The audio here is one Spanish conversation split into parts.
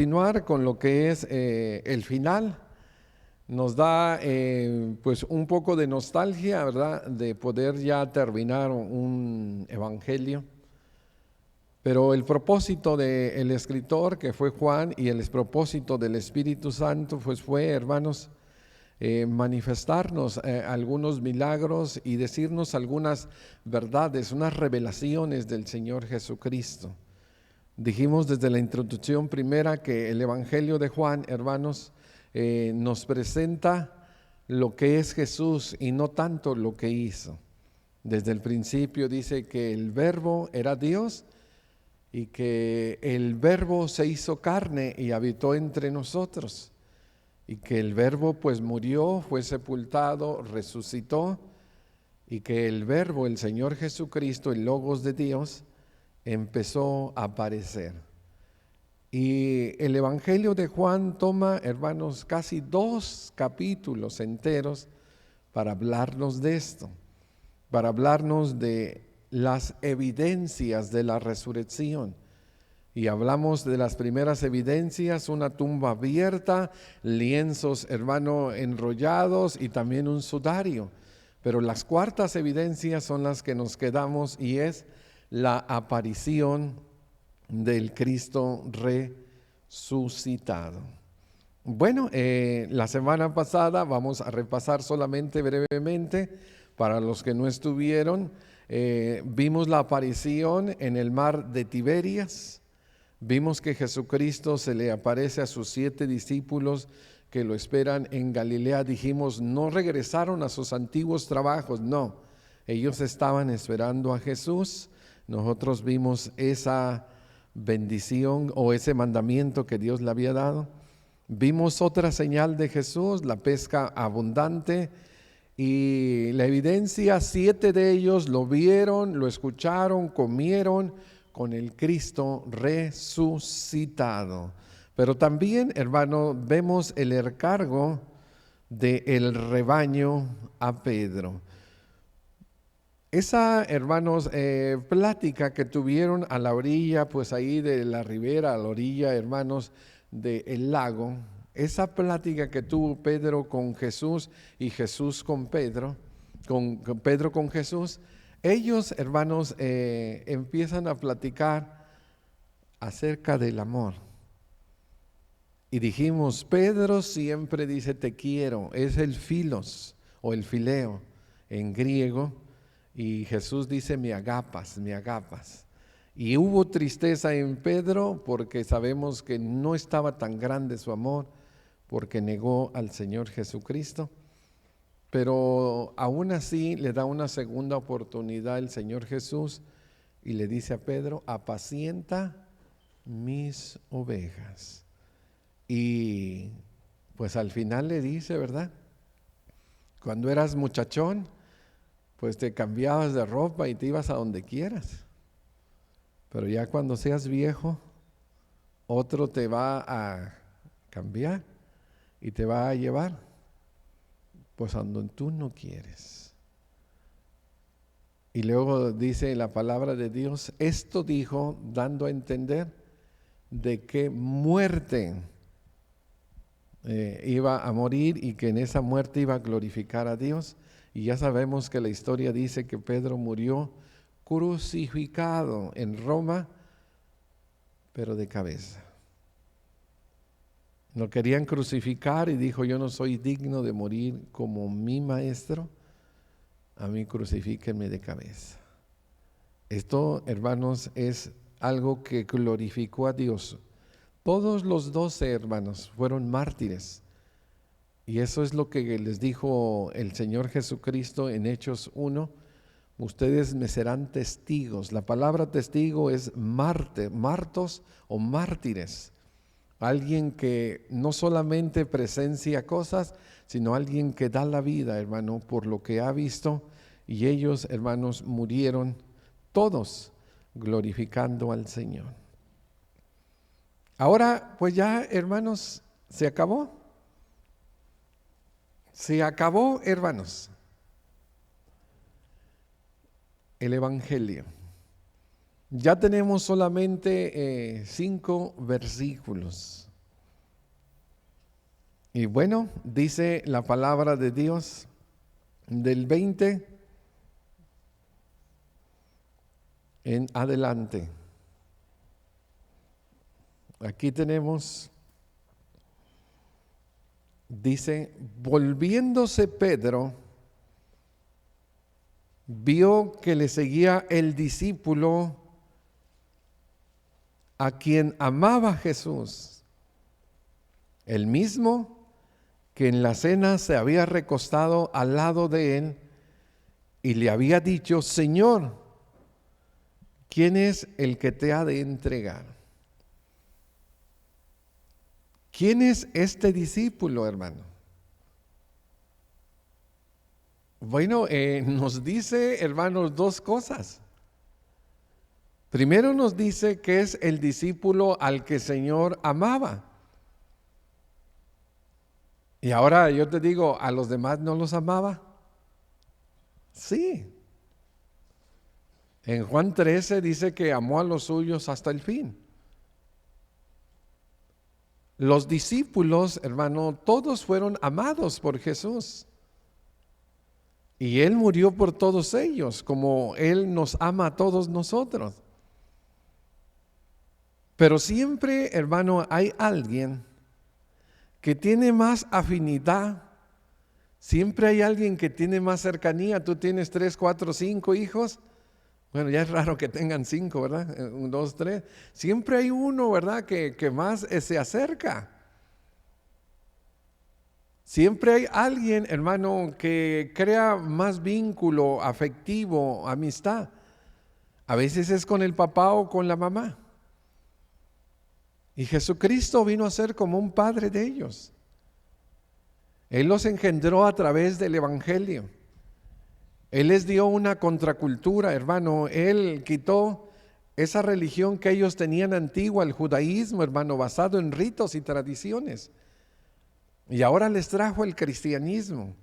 continuar con lo que es el final. Nos da pues un poco de nostalgia, ¿verdad?, de poder ya terminar un evangelio. Pero el propósito del escritor, que fue Juan, y el propósito del Espíritu Santo, pues fue, hermanos, manifestarnos algunos milagros y decirnos algunas verdades, unas revelaciones del Señor Jesucristo. Dijimos desde la introducción primera que el Evangelio de Juan, hermanos, nos presenta lo que es Jesús y no tanto lo que hizo. Desde el principio dice que el Verbo era Dios y que el Verbo se hizo carne y habitó entre nosotros, y que el Verbo pues murió, fue sepultado, resucitó, y que el Verbo, el Señor Jesucristo, el Logos de Dios, empezó a aparecer. Y el Evangelio de Juan toma, hermanos, casi 2 capítulos enteros para hablarnos de esto, para hablarnos de las evidencias de la resurrección. Y hablamos de las primeras evidencias: una tumba abierta, lienzos, hermano, enrollados y también un sudario. Pero las cuartas evidencias son las que nos quedamos, y es la aparición del Cristo resucitado. Bueno, la semana pasada, vamos a repasar solamente brevemente para los que no estuvieron, vimos la aparición en el mar de Tiberias. Vimos que Jesucristo se le aparece a sus 7 discípulos que lo esperan en Galilea. Dijimos, no regresaron a sus antiguos trabajos, no, ellos estaban esperando a Jesús. Nosotros vimos esa bendición o ese mandamiento que Dios le había dado. Vimos otra señal de Jesús, la pesca abundante, y la evidencia: 7 de ellos lo vieron, lo escucharon, comieron con el Cristo resucitado. Pero también, hermano, vemos el encargo del rebaño a Pedro. Esa, hermanos, plática que tuvieron a la orilla, pues ahí de la ribera, a la orilla, hermanos, del lago, esa plática que tuvo Pedro con Jesús y Jesús con Pedro, con Pedro con Jesús, ellos, hermanos, empiezan a platicar acerca del amor. Y dijimos, Pedro siempre dice te quiero, es el filos o el fileo en griego, y Jesús dice me agapas, me agapas. Y hubo tristeza en Pedro porque sabemos que no estaba tan grande su amor, porque negó al Señor Jesucristo. Pero aún así le da una segunda oportunidad el Señor Jesús y le dice a Pedro, apacienta mis ovejas. Y pues al final le dice, ¿verdad? Cuando eras muchachón, pues te cambiabas de ropa y te ibas a donde quieras. Pero ya cuando seas viejo, otro te va a cambiar y te va a llevar pues a donde tú no quieres. Y luego dice la palabra de Dios, esto dijo dando a entender de que muerte iba a morir y que en esa muerte iba a glorificar a Dios. Y ya sabemos que la historia dice que Pedro murió crucificado en Roma, pero de cabeza. Lo querían crucificar y dijo, yo no soy digno de morir como mi maestro, a mí crucifíquenme de cabeza. Esto, hermanos, es algo que glorificó a Dios. Todos los 12 hermanos fueron mártires, y eso es lo que les dijo el Señor Jesucristo en Hechos 1, ustedes me serán testigos. La palabra testigo es martos o mártires. Alguien que no solamente presencia cosas, sino alguien que da la vida, hermano, por lo que ha visto. Y ellos, hermanos, murieron todos glorificando al Señor. Ahora, pues ya, hermanos, se acabó. Se acabó, hermanos, el Evangelio. Ya tenemos solamente 5 versículos. Y bueno, dice la palabra de Dios del 20 en adelante. Aquí tenemos, dice, volviéndose Pedro, vio que le seguía el discípulo a quien amaba Jesús, el mismo que en la cena se había recostado al lado de él y le había dicho: Señor, ¿quién es el que te ha de entregar? ¿Quién es este discípulo, hermano? Bueno, nos dice, hermanos, dos cosas. Primero nos dice que es el discípulo al que el Señor amaba. Y ahora yo te digo, ¿a los demás no los amaba? Sí. En Juan 13 dice que amó a los suyos hasta el fin. Los discípulos, hermano, todos fueron amados por Jesús. Y Él murió por todos ellos, como Él nos ama a todos nosotros. Pero siempre, hermano, hay alguien que tiene más afinidad. Siempre hay alguien que tiene más cercanía. Tú tienes 3, 4, 5 hijos. Bueno, ya es raro que tengan 5, ¿verdad? 1, 2, 3. Siempre hay uno, ¿verdad? Que más se acerca. Siempre hay alguien, hermano, que crea más vínculo afectivo, amistad. A veces es con el papá o con la mamá. Y Jesucristo vino a ser como un padre de ellos. Él los engendró a través del Evangelio. Él les dio una contracultura, hermano. Él quitó esa religión que ellos tenían antigua, el judaísmo, hermano, basado en ritos y tradiciones. Y ahora les trajo el cristianismo.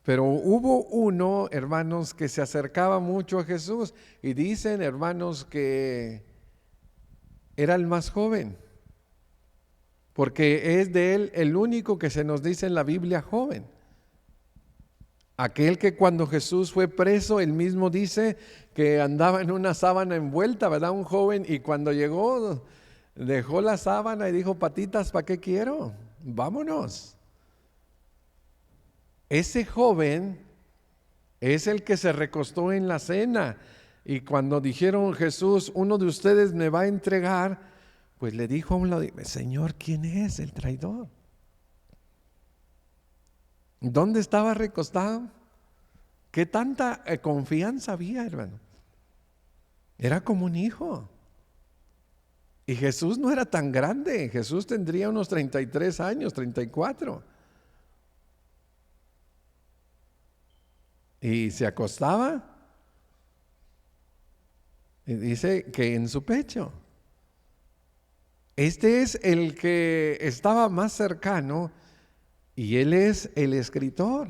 Pero hubo uno, hermanos, que se acercaba mucho a Jesús. Y dicen, hermanos, que era el más joven. Porque es de él el único que se nos dice en la Biblia joven. Aquel que cuando Jesús fue preso, él mismo dice que andaba en una sábana envuelta, ¿verdad? Un joven, y cuando llegó, dejó la sábana y dijo: patitas, ¿para qué quiero? Vámonos. Ese joven es el que se recostó en la cena, y cuando dijeron: Jesús, uno de ustedes me va a entregar, pues le dijo a un lado: Señor, ¿quién es el traidor? ¿Dónde estaba recostado? ¿Qué tanta confianza había, hermano? Era como un hijo. Y Jesús no era tan grande. Jesús tendría unos 33 años, 34. Y se acostaba. Y dice que en su pecho. Este es el que estaba más cercano. Y él es el escritor.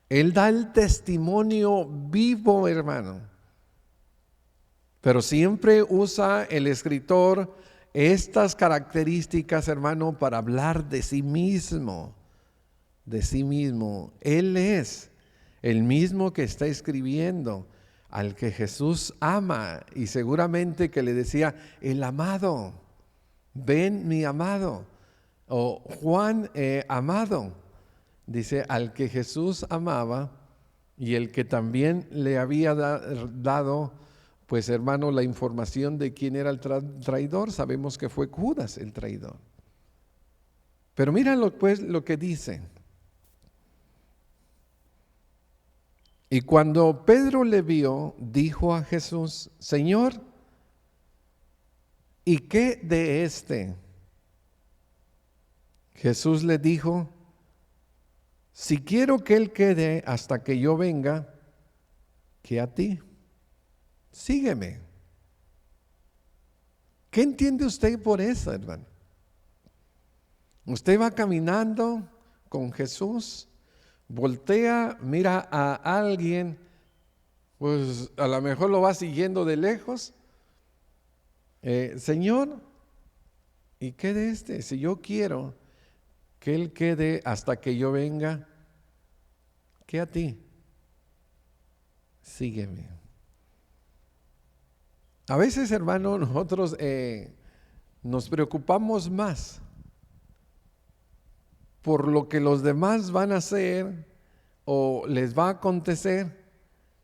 Él da el testimonio vivo, hermano. Pero siempre usa el escritor estas características, hermano, para hablar de sí mismo. De sí mismo. Él es el mismo que está escribiendo, al que Jesús ama, y seguramente que le decía: el amado, ven mi amado, o Juan amado. Dice: al que Jesús amaba, y el que también le había dado, pues, hermano, la información de quién era el traidor. Sabemos que fue Judas el traidor. Pero míralo pues lo que dice. Y cuando Pedro le vio, dijo a Jesús: Señor, ¿y qué de este? Jesús le dijo: si quiero que él quede hasta que yo venga, que a ti, sígueme. ¿Qué entiende usted por eso, hermano? Usted va caminando con Jesús, voltea, mira a alguien, pues a lo mejor lo va siguiendo de lejos. Señor, ¿Y qué de este? Si yo quiero que él quede hasta que yo venga, ¿qué a ti? Sígueme. A veces, hermano, nosotros nos preocupamos más por lo que los demás van a hacer o les va a acontecer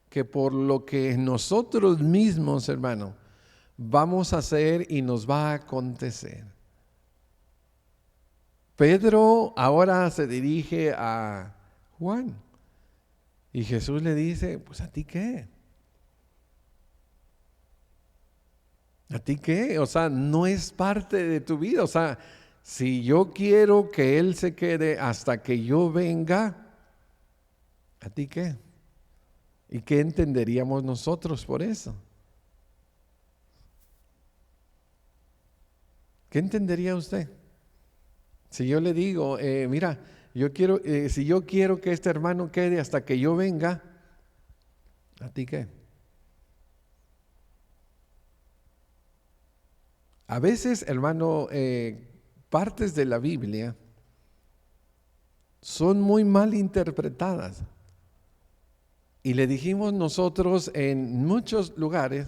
que por lo que nosotros mismos, hermano, vamos a hacer y nos va a acontecer. Pedro ahora se dirige a Juan y Jesús le dice, pues ¿a ti qué? ¿A ti qué? O sea, no es parte de tu vida. O sea, si yo quiero que Él se quede hasta que yo venga, ¿a ti qué? ¿Y qué entenderíamos nosotros por eso? ¿Qué entendería usted? Si yo le digo, mira, si yo quiero que este hermano quede hasta que yo venga, ¿a ti qué? A veces, hermano, partes de la Biblia son muy mal interpretadas. Y le dijimos nosotros en muchos lugares,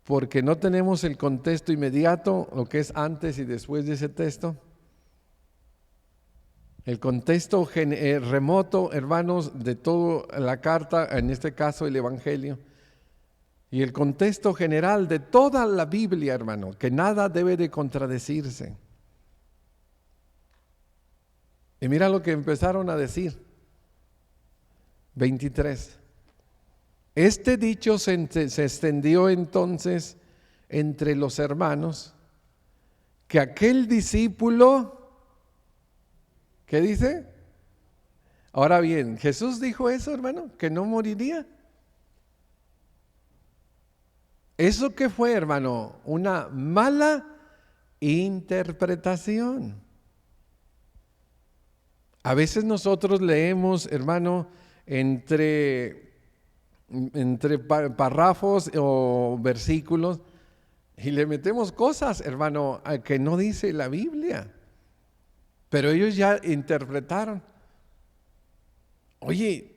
porque no tenemos el contexto inmediato, lo que es antes y después de ese texto. El contexto remoto, hermanos, de toda la carta, en este caso el Evangelio, y el contexto general de toda la Biblia, hermano, que nada debe de contradecirse. Y mira lo que empezaron a decir. 23. Este dicho se extendió entonces entre los hermanos, que aquel discípulo, ¿qué dice? Ahora bien, Jesús dijo eso, hermano, que no moriría. ¿Eso qué fue, hermano? Una mala interpretación. A veces nosotros leemos, hermano, entre párrafos o versículos y le metemos cosas, hermano, que no dice la Biblia. Pero ellos ya interpretaron. Oye,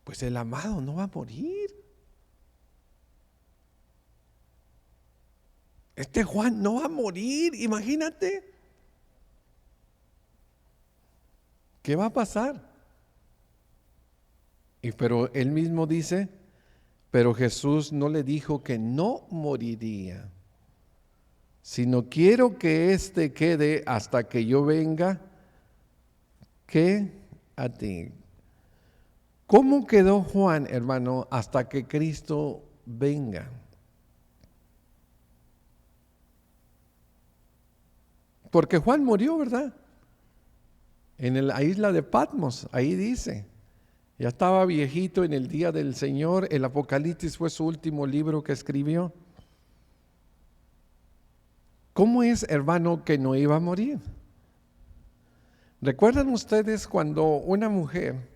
pues el amado no va a morir. Este Juan no va a morir, imagínate. ¿Qué va a pasar? Pero él mismo dice, pero Jesús no le dijo que no moriría, sino quiero que éste quede hasta que yo venga, que a ti. ¿Cómo quedó Juan, hermano, hasta que Cristo venga? Porque Juan murió, ¿verdad? En la isla de Patmos, ahí dice. Ya estaba viejito en el día del Señor. El Apocalipsis fue su último libro que escribió. ¿Cómo es, hermano, que no iba a morir? ¿Recuerdan ustedes cuando una mujer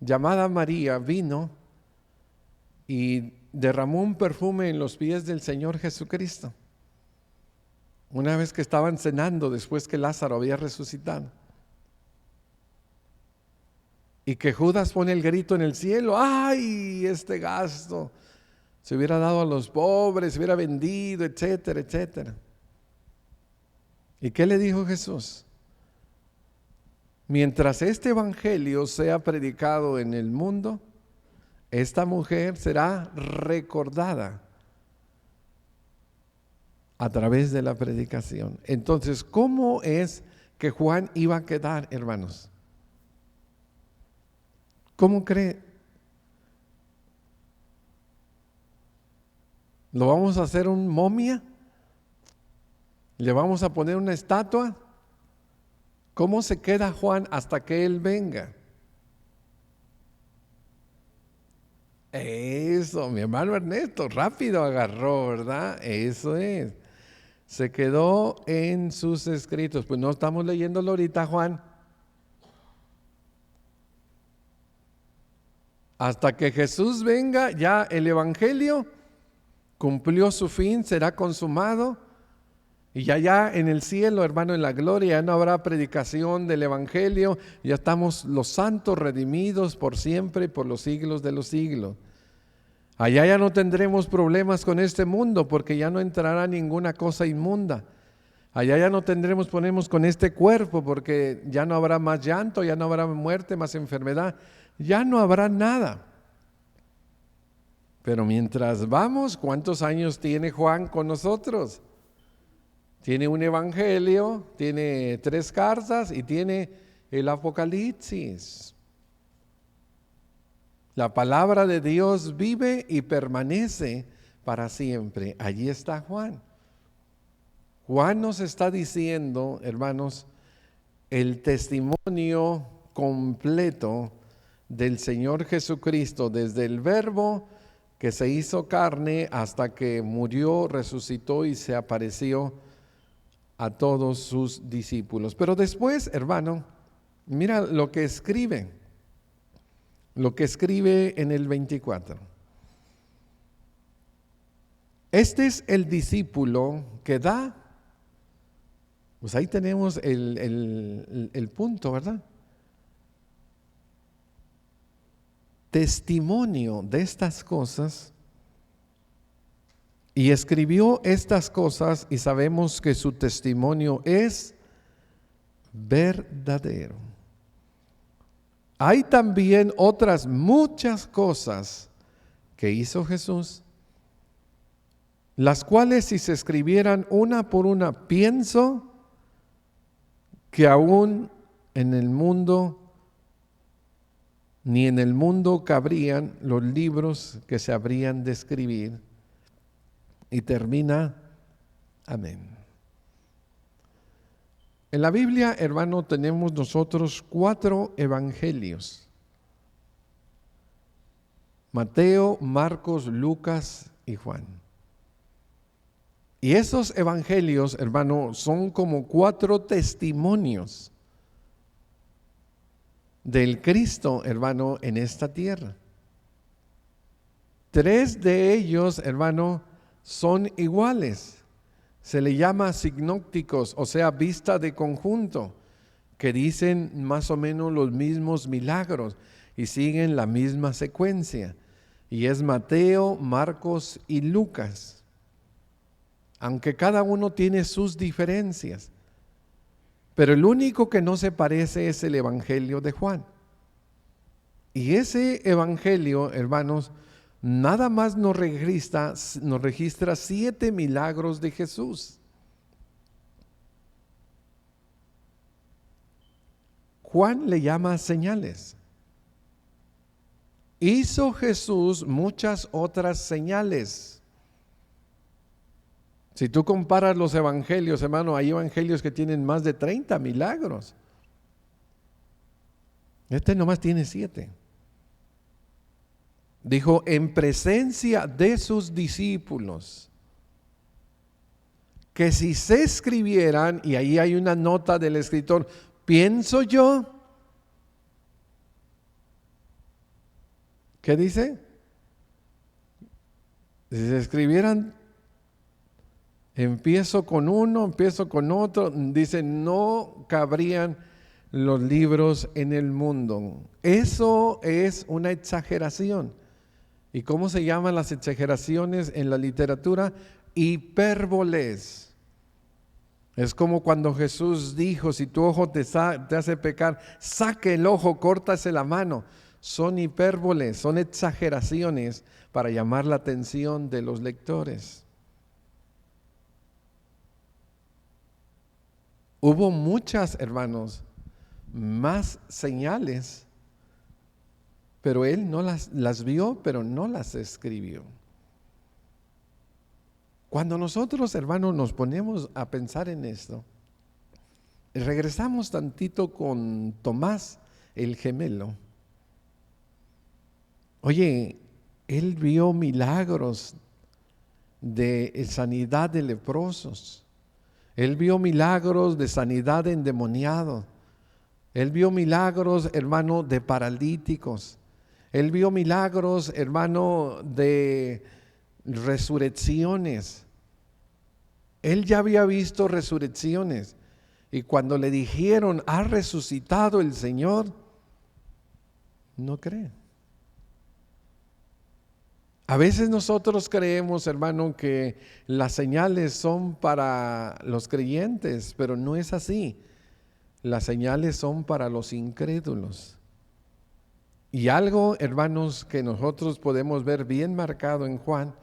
llamada María vino y derramó un perfume en los pies del Señor Jesucristo? Una vez que estaban cenando después que Lázaro había resucitado. Y que Judas pone el grito en el cielo, ¡ay, este gasto! Se hubiera dado a los pobres, se hubiera vendido, etcétera, etcétera. ¿Y qué le dijo Jesús? Mientras este evangelio sea predicado en el mundo, esta mujer será recordada a través de la predicación. Entonces, ¿cómo es que Juan iba a quedar, hermanos? ¿Cómo cree? ¿Lo vamos a hacer un momia? ¿Le vamos a poner una estatua? ¿Cómo se queda Juan hasta que él venga? Eso, mi hermano Ernesto, rápido agarró, ¿verdad? Eso es. Se quedó en sus escritos. Pues no estamos leyéndolo ahorita, Juan. Hasta que Jesús venga, ya el evangelio cumplió su fin, será consumado. Y allá en el cielo, hermano, en la gloria, ya no habrá predicación del evangelio. Ya estamos los santos redimidos por siempre y por los siglos de los siglos. Allá ya no tendremos problemas con este mundo porque ya no entrará ninguna cosa inmunda. Allá ya no tendremos problemas con este cuerpo porque ya no habrá más llanto, ya no habrá muerte, más enfermedad. Ya no habrá nada. Pero mientras vamos, ¿cuántos años tiene Juan con nosotros? Tiene un evangelio, tiene 3 cartas y tiene el Apocalipsis. La palabra de Dios vive y permanece para siempre. Allí está Juan. Juan nos está diciendo, hermanos, el testimonio completo del Señor Jesucristo, desde el Verbo que se hizo carne hasta que murió, resucitó y se apareció a todos sus discípulos. Pero después, hermano, mira lo que escribe en el 24. Este es el discípulo que da, pues ahí tenemos el punto, ¿verdad? Testimonio de estas cosas, y escribió estas cosas, y sabemos que su testimonio es verdadero. Hay también otras muchas cosas que hizo Jesús, las cuales si se escribieran una por una, pienso que aún en el mundo, ni en el mundo cabrían los libros que se habrían de escribir. Y termina, amén. En la Biblia, hermano, tenemos nosotros 4 evangelios: Mateo, Marcos, Lucas y Juan. Y esos evangelios, hermano, son como 4 testimonios del Cristo, hermano, en esta tierra. 3 de ellos, hermano, son iguales. Se le llama sinópticos, o sea, vista de conjunto, que dicen más o menos los mismos milagros y siguen la misma secuencia. Y es Mateo, Marcos y Lucas. Aunque cada uno tiene sus diferencias. Pero el único que no se parece es el Evangelio de Juan. Y ese Evangelio, hermanos, nada más nos registra 7 milagros de Jesús. Juan le llama señales. Hizo Jesús muchas otras señales. Si tú comparas los evangelios, hermano, hay evangelios que tienen más de 30 milagros. Este nomás tiene 7. Dijo, en presencia de sus discípulos, que si se escribieran, y ahí hay una nota del escritor, pienso yo, ¿qué dice? Si se escribieran, empiezo con uno, empiezo con otro, dice, no cabrían los libros en el mundo. Eso es una exageración. ¿Y cómo se llaman las exageraciones en la literatura? Hipérboles. Es como cuando Jesús dijo, si tu ojo te hace pecar, saque el ojo, córtase la mano. Son hipérboles, son exageraciones para llamar la atención de los lectores. Hubo muchas, hermanos, más señales, pero él no las vio, pero no las escribió. Cuando nosotros, hermanos, nos ponemos a pensar en esto, regresamos tantito con Tomás, el gemelo. Oye, él vio milagros de sanidad de leprosos. Él vio milagros de sanidad de endemoniados. Él vio milagros, hermano, de paralíticos. Él vio milagros, hermano, de resurrecciones. Él ya había visto resurrecciones. Y cuando le dijeron, ¿ha resucitado el Señor? No cree. A veces nosotros creemos, hermano, que las señales son para los creyentes, pero no es así. Las señales son para los incrédulos. Y algo, hermanos, que nosotros podemos ver bien marcado en Juan,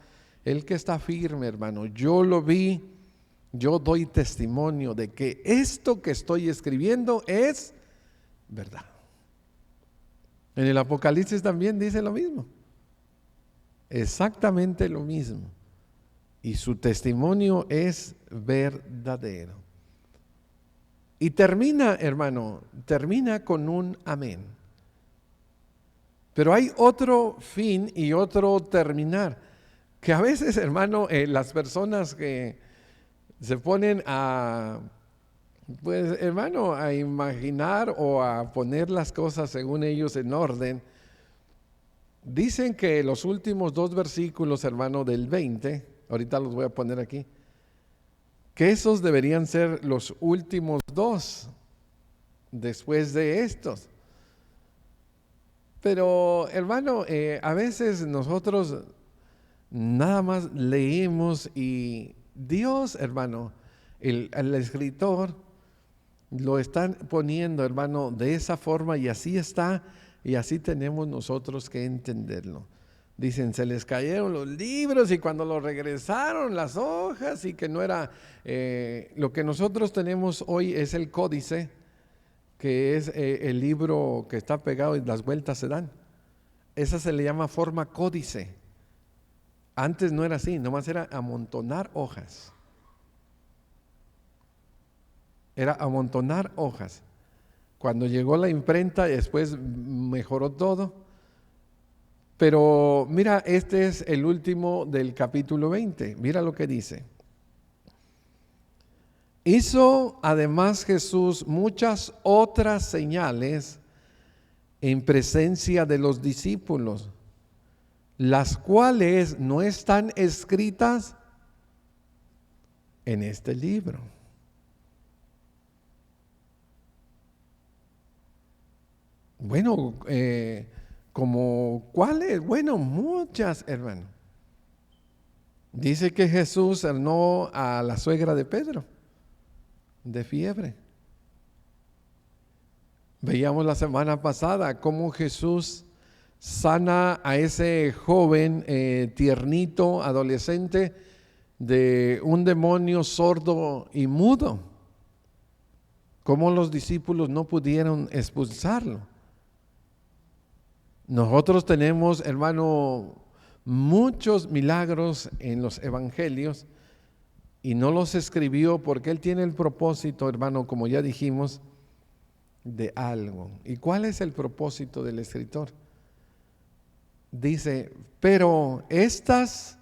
el que está firme, hermano, yo lo vi, yo doy testimonio de que esto que estoy escribiendo es verdad. En el Apocalipsis también dice lo mismo, exactamente lo mismo. Y su testimonio es verdadero. Y termina, hermano, termina con un amén. Pero hay otro fin y otro terminar, que a veces, hermano, las personas que se ponen a, pues, hermano, a imaginar o a poner las cosas según ellos en orden, dicen que los últimos 2 versículos, hermano, del 20, ahorita los voy a poner aquí, que esos deberían ser los últimos 2 después de estos. Pero, hermano, a veces nosotros nada más leemos y Dios, hermano, el escritor lo están poniendo, hermano, de esa forma y así está y así tenemos nosotros que entenderlo. Dicen, se les cayeron los libros y cuando los regresaron las hojas y que no era, lo que nosotros tenemos hoy es el códice, que es el libro que está pegado y las vueltas se dan. Esa se le llama forma códice. Antes no era así, nomás era amontonar hojas. Era amontonar hojas. Cuando llegó la imprenta, después mejoró todo. Pero mira, este es el último del capítulo 20. Mira lo que dice. Hizo además Jesús muchas otras señales en presencia de los discípulos, las cuales no están escritas en este libro. Bueno, como cuáles, bueno, muchas, hermano. Dice que Jesús sanó a la suegra de Pedro de fiebre. Veíamos la semana pasada cómo Jesús sana a ese joven tiernito, adolescente, de un demonio sordo y mudo. Cómo los discípulos no pudieron expulsarlo. Nosotros tenemos, hermano, muchos milagros en los evangelios y no los escribió porque Él tiene el propósito, hermano, como ya dijimos, de algo. ¿Y cuál es el propósito del escritor? Dice, pero estas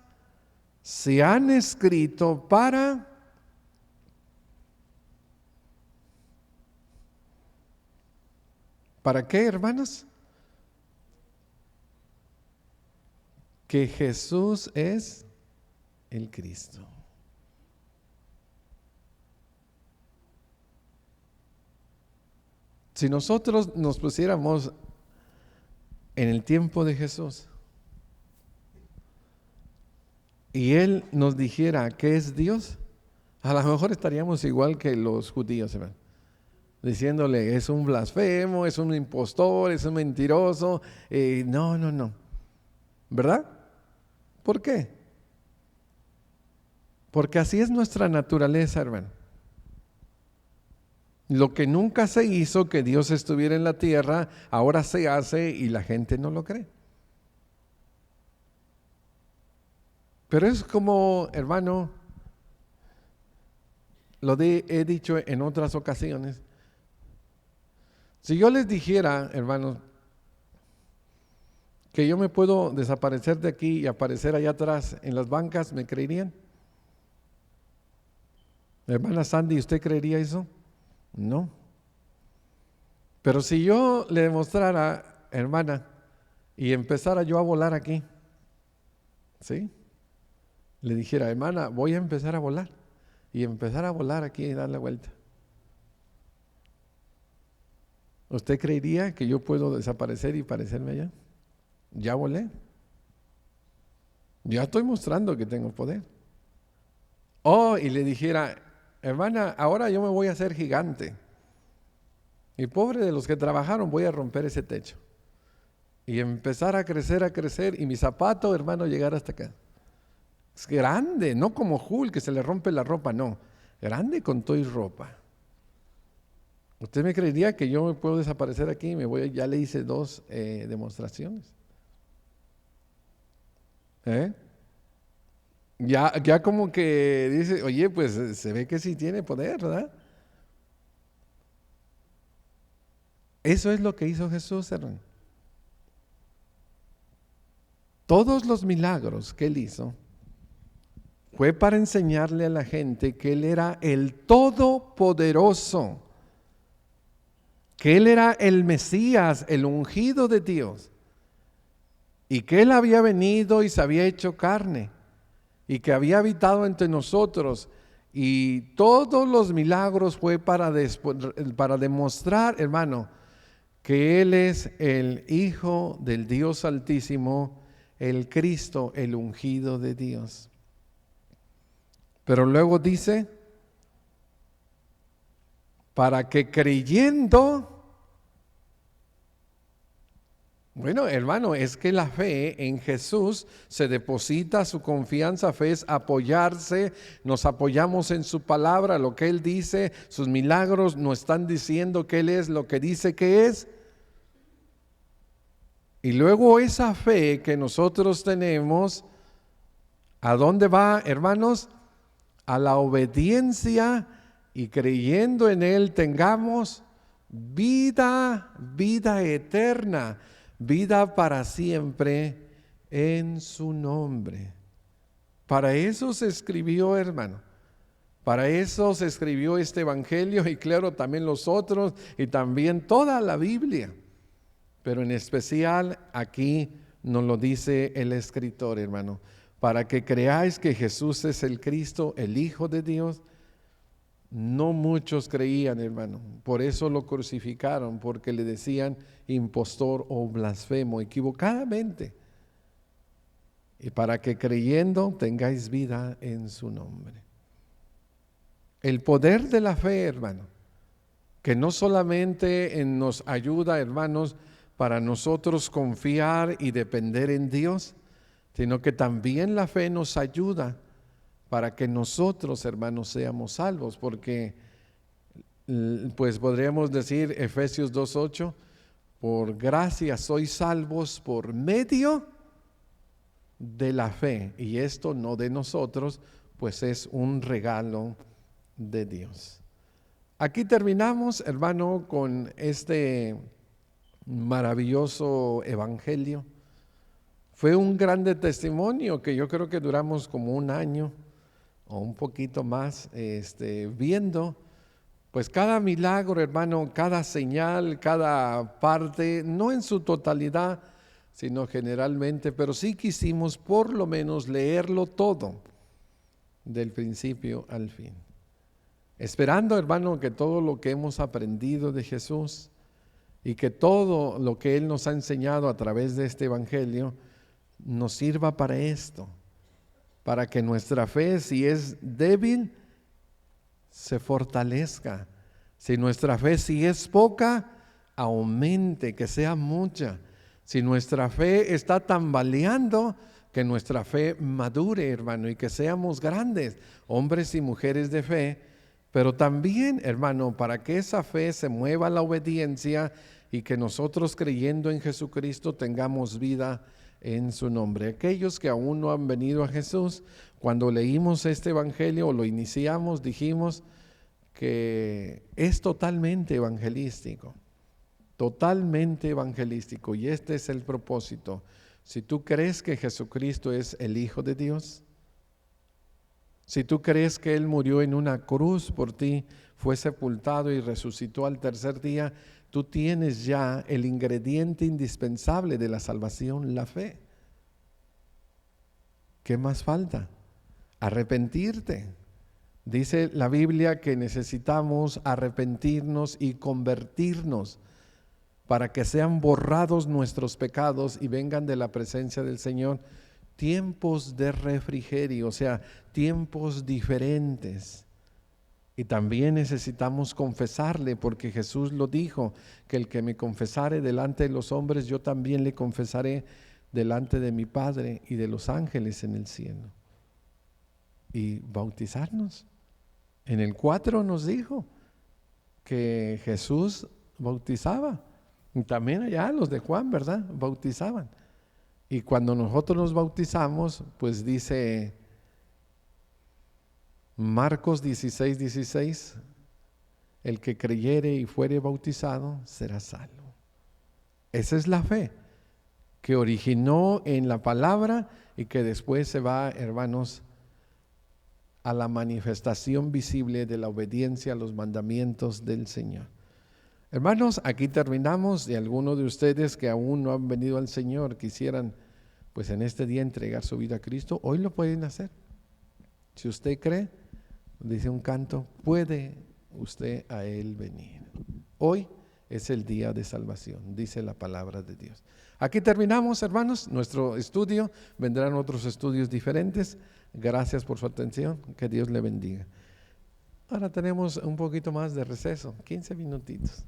se han escrito ¿para qué, hermanos? Que Jesús es el Cristo. Si nosotros nos pusiéramos en el tiempo de Jesús y Él nos dijera que es Dios, a lo mejor estaríamos igual que los judíos, hermano, diciéndole es un blasfemo, es un impostor, es un mentiroso. No, ¿verdad? ¿Por qué? Porque así es nuestra naturaleza, hermano. Lo que nunca se hizo, que Dios estuviera en la tierra, ahora se hace y la gente no lo cree. Pero es como, hermano, he dicho en otras ocasiones, si yo les dijera, hermanos, que yo me puedo desaparecer de aquí y aparecer allá atrás en las bancas, ¿me creerían? Hermana Sandy, ¿usted creería eso? No. Pero si yo le demostrara, hermana, y empezara yo a volar aquí, ¿sí? le dijera, hermana, voy a empezar a volar, y empezar a volar aquí y dar la vuelta. ¿Usted creería que yo puedo desaparecer y parecerme allá? Ya volé. Ya estoy mostrando que tengo poder. Oh, y le dijera, hermana, ahora yo me voy a hacer gigante. Y pobre de los que trabajaron, voy a romper ese techo. Y empezar a crecer, y mi zapato, hermano, llegar hasta acá. Es grande, no como Hulk, que se le rompe la ropa, no. Grande con todo y ropa. ¿Usted me creería que yo me puedo desaparecer aquí? Ya le hice 2 demostraciones. Ya como que dice, oye, pues se ve que sí tiene poder, ¿verdad? Eso es lo que hizo Jesús, hermano. Todos los milagros que él hizo fue para enseñarle a la gente que él era el Todopoderoso, que él era el Mesías, el ungido de Dios, y que él había venido y se había hecho carne, y que había habitado entre nosotros, y todos los milagros fue para demostrar, hermano, que él es el Hijo del Dios Altísimo, el Cristo, el ungido de Dios. Pero luego dice, para que creyendo, bueno, hermano, es que la fe en Jesús se deposita, su confianza, fe es apoyarse, nos apoyamos en su palabra, lo que Él dice, sus milagros nos están diciendo que Él es lo que dice que es. Y luego esa fe que nosotros tenemos, ¿a dónde va, hermanos? A la obediencia, y creyendo en Él tengamos vida eterna, vida para siempre en su nombre. Para eso se escribió, hermano. Para eso se escribió este evangelio, y claro, también los otros, y también toda la Biblia. Pero en especial aquí nos lo dice el escritor, hermano, para que creáis que Jesús es el Cristo, el Hijo de Dios. No muchos creían, hermano, por eso lo crucificaron, porque le decían impostor o blasfemo, equivocadamente. Y para que creyendo tengáis vida en su nombre. El poder de la fe, hermano, que no solamente nos ayuda, hermanos, para nosotros confiar y depender en Dios, sino que también la fe nos ayuda para que nosotros, hermanos, seamos salvos, porque pues podríamos decir Efesios 2:8, por gracia sois salvos por medio de la fe, y esto no de nosotros, pues es un regalo de Dios. Aquí terminamos, hermano, con este maravilloso evangelio. Fue un grande testimonio que yo creo que duramos como 1 año o un poquito más viendo, pues cada milagro, hermano, cada señal, cada parte, no en su totalidad, sino generalmente, pero sí quisimos por lo menos leerlo todo, del principio al fin. Esperando, hermano, que todo lo que hemos aprendido de Jesús y que todo lo que Él nos ha enseñado a través de este evangelio nos sirva para esto, para que nuestra fe, si es débil, se fortalezca. Si nuestra fe, si es poca, aumente, que sea mucha. Si nuestra fe está tambaleando, que nuestra fe madure, hermano, y que seamos grandes, hombres y mujeres de fe. Pero también, hermano, para que esa fe se mueva a la obediencia y que nosotros, creyendo en Jesucristo, tengamos vida en su nombre. Aquellos que aún no han venido a Jesús, cuando leímos este evangelio o lo iniciamos, dijimos que es totalmente evangelístico, y este es el propósito. Si tú crees que Jesucristo es el Hijo de Dios, si tú crees que Él murió en una cruz por ti, fue sepultado y resucitó al tercer día, tú tienes ya el ingrediente indispensable de la salvación, la fe. ¿Qué más falta? arrepentirte. Dice la Biblia que necesitamos arrepentirnos y convertirnos para que sean borrados nuestros pecados y vengan de la presencia del Señor tiempos de refrigerio, o sea, tiempos diferentes. Y también necesitamos confesarle, porque Jesús lo dijo, que el que me confesare delante de los hombres, yo también le confesaré delante de mi Padre y de los ángeles en el cielo. Y bautizarnos. En el 4 nos dijo que Jesús bautizaba. Y también allá los de Juan, ¿verdad? Bautizaban. Y cuando nosotros nos bautizamos, pues dice Marcos 16:16, el que creyere y fuere bautizado será salvo. Esa es la fe que originó en la palabra y que después se va, hermanos, a la manifestación visible de la obediencia a los mandamientos del Señor. Hermanos, aquí terminamos. Y algunos de ustedes que aún no han venido al Señor quisieran, pues en este día entregar su vida a Cristo, hoy lo pueden hacer. Si usted cree, dice un canto, puede usted a Él venir. Hoy es el día de salvación, dice la palabra de Dios. Aquí terminamos, hermanos, nuestro estudio. Vendrán otros estudios diferentes. Gracias por su atención. Que Dios le bendiga. Ahora tenemos un poquito más de receso, 15 minutitos.